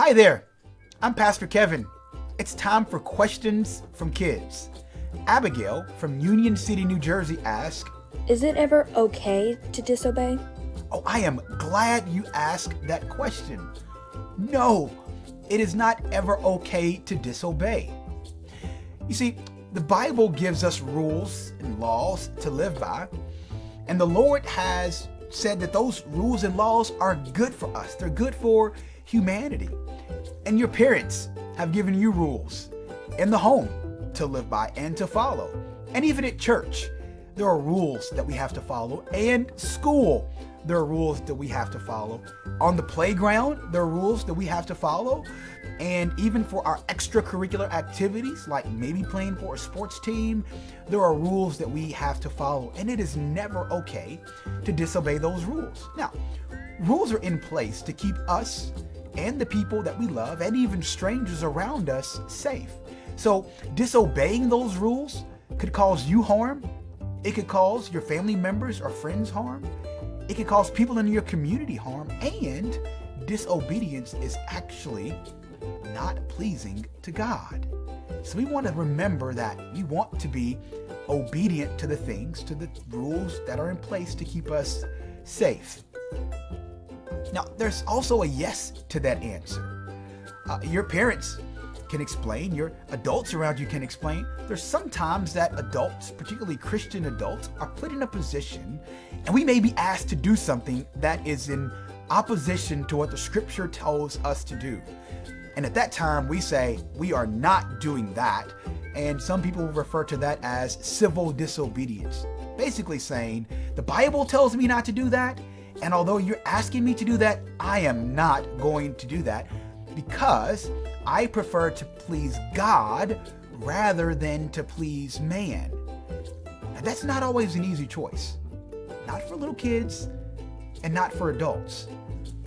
Hi there, I'm Pastor Kevin. It's time for Questions from Kids. Abigail from Union City, New Jersey asks, Is it ever okay to disobey? Oh, I am glad you asked that question. No, it is not ever okay to disobey. You see, the Bible gives us rules and laws to live by, and the Lord has said that those rules and laws are good for us. They're good for humanity. And your parents have given you rules in the home to live by and to follow. And even at church, there are rules that we have to follow. And school, there are rules that we have to follow. On the playground, there are rules that we have to follow. And even for our extracurricular activities, like maybe playing for a sports team, there are rules that we have to follow. And it is never okay to disobey those rules. Now, rules are in place to keep us and the people that we love and even strangers around us safe. So disobeying those rules could cause you harm. It could cause your family members or friends harm. It could cause people in your community harm. And disobedience is actually not pleasing to God. So we want to remember that we want to be obedient to the things, to the rules that are in place to keep us safe. Now, there's also a yes to that answer. Your parents can explain, your adults around you can explain. There's sometimes that adults, particularly Christian adults, are put in a position and we may be asked to do something that is in opposition to what the scripture tells us to do. And at that time, we say, we are not doing that. And some people refer to that as civil disobedience. Basically saying, the Bible tells me not to do that. And although you're asking me to do that, I am not going to do that because I prefer to please God rather than to please man. Now, that's not always an easy choice. Not for little kids and not for adults.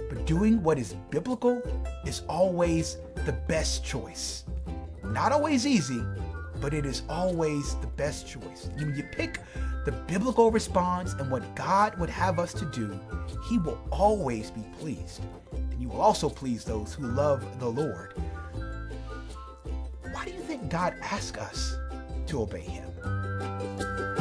But doing what is biblical is always the best choice. Not always easy, but it is always the best choice. And when you pick the biblical response and what God would have us to do, He will always be pleased. And you will also please those who love the Lord. Why do you think God asks us to obey Him?